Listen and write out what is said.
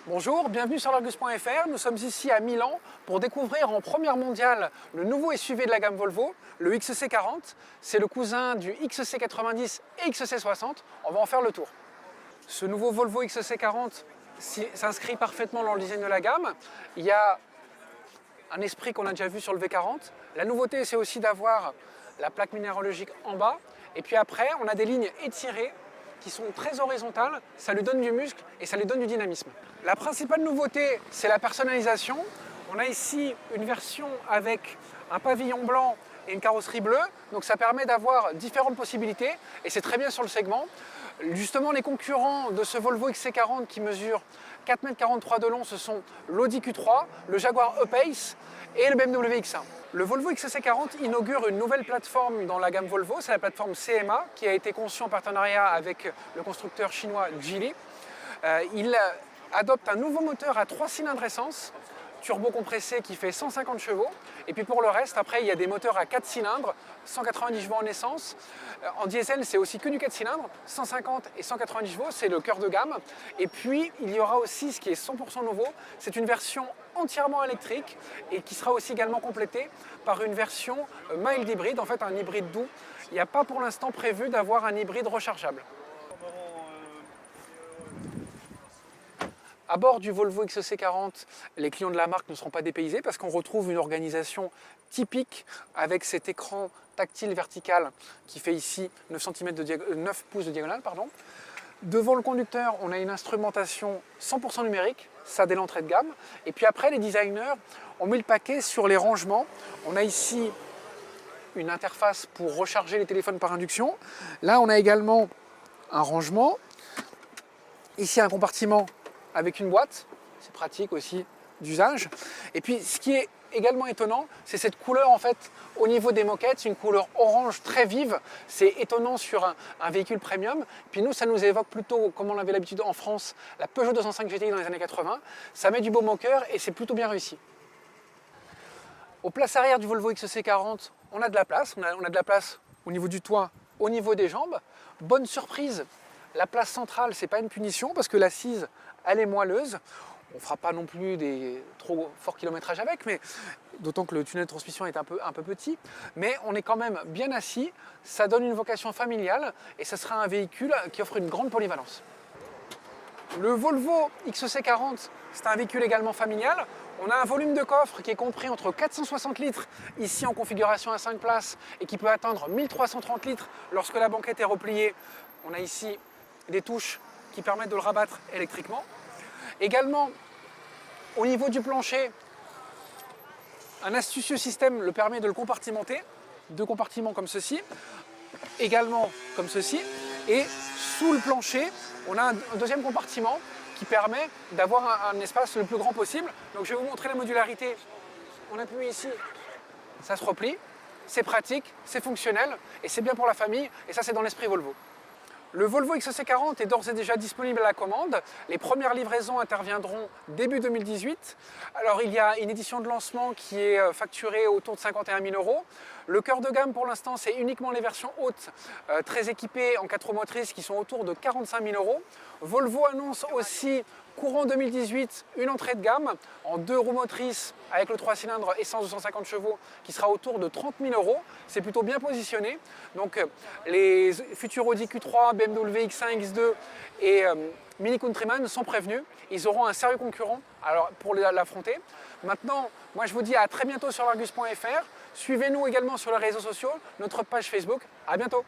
Bonjour, bienvenue sur l'Argus.fr. Nous sommes ici à Milan pour découvrir en première mondiale le nouveau SUV de la gamme Volvo, le XC40. C'est le cousin du XC90 et XC60. On va en faire le tour. Ce nouveau Volvo XC40 s'inscrit parfaitement dans le design de la gamme. Il y a un esprit qu'on a déjà vu sur le V40. La nouveauté, c'est aussi d'avoir la plaque minéralogique en bas. Et puis après, on a des lignes étirées qui sont très horizontales, ça lui donne du muscle et ça lui donne du dynamisme. La principale nouveauté, c'est la personnalisation. On a ici une version avec un pavillon blanc et une carrosserie bleue, donc ça permet d'avoir différentes possibilités et c'est très bien sur le segment. Justement, les concurrents de ce Volvo XC40 qui mesure 4,43 m de long, ce sont l'Audi Q3, le Jaguar E-Pace et le BMW X1. Le Volvo XC40 inaugure une nouvelle plateforme dans la gamme Volvo, c'est la plateforme CMA qui a été conçue en partenariat avec le constructeur chinois Geely. Il adopte un nouveau moteur à 3 cylindres essence, turbo compressé qui fait 150 chevaux. Et puis pour le reste, après, il y a des moteurs à 4 cylindres, 190 chevaux en essence. En diesel, c'est aussi que du 4 cylindres, 150 et 190 chevaux, c'est le cœur de gamme. Et puis, il y aura aussi, ce qui est 100% nouveau, c'est une version entièrement électrique et qui sera aussi également complétée par une version mild hybride, en fait un hybride doux. Il n'y a pas pour l'instant prévu d'avoir un hybride rechargeable. À bord du Volvo XC40, les clients de la marque ne seront pas dépaysés parce qu'on retrouve une organisation typique avec cet écran tactile vertical qui fait ici 9 pouces de diagonale. Devant le conducteur, on a une instrumentation 100% numérique, ça dès l'entrée de gamme. Et puis après, les designers ont mis le paquet sur les rangements. On a ici une interface pour recharger les téléphones par induction. Là, on a également un rangement. Ici, un compartiment avec une boîte, c'est pratique aussi d'usage. Et puis ce qui est également étonnant, c'est cette couleur en fait au niveau des moquettes, une couleur orange très vive. C'est étonnant sur un véhicule premium. Puis nous, ça nous évoque plutôt, comme on avait l'habitude en France, la Peugeot 205 GTI dans les années 80. Ça met du baume au cœur et c'est plutôt bien réussi. Aux places arrière du Volvo XC40, on a de la place. On a de la place au niveau du toit, au niveau des jambes. Bonne surprise, la place centrale, c'est pas une punition parce que l'assise, elle est moelleuse. On ne fera pas non plus des trop forts kilométrages avec, mais d'autant que le tunnel de transmission est un peu petit. Mais on est quand même bien assis, ça donne une vocation familiale et ça sera un véhicule qui offre une grande polyvalence. Le Volvo XC40, c'est un véhicule également familial. On a un volume de coffre qui est compris entre 460 litres ici en configuration à 5 places et qui peut atteindre 1330 litres lorsque la banquette est repliée. On a ici des touches qui permettent de le rabattre électriquement. Également, au niveau du plancher, un astucieux système le permet de le compartimenter. 2 compartiments comme ceci, également comme ceci. Et sous le plancher, on a un deuxième compartiment qui permet d'avoir un espace le plus grand possible. Donc je vais vous montrer la modularité. On appuie ici, ça se replie. C'est pratique, c'est fonctionnel et c'est bien pour la famille. Et ça, c'est dans l'esprit Volvo. Le Volvo XC40 est d'ores et déjà disponible à la commande. Les premières livraisons interviendront début 2018. Alors il y a une édition de lancement qui est facturée autour de 51 000 €. Le cœur de gamme pour l'instant, c'est uniquement les versions hautes, très équipées en 4 roues motrices qui sont autour de 45 000 €. Volvo annonce aussi courant 2018 une entrée de gamme en 2 roues motrices avec le 3 cylindres essence 250 chevaux qui sera autour de 30 000 €. C'est plutôt bien positionné. Donc les futurs Audi Q3, BMW X1, X2 et Mini Countryman sont prévenus. Ils auront un sérieux concurrent pour l'affronter. Maintenant, moi je vous dis à très bientôt sur l'Argus.fr. Suivez-nous également sur les réseaux sociaux, notre page Facebook. À bientôt.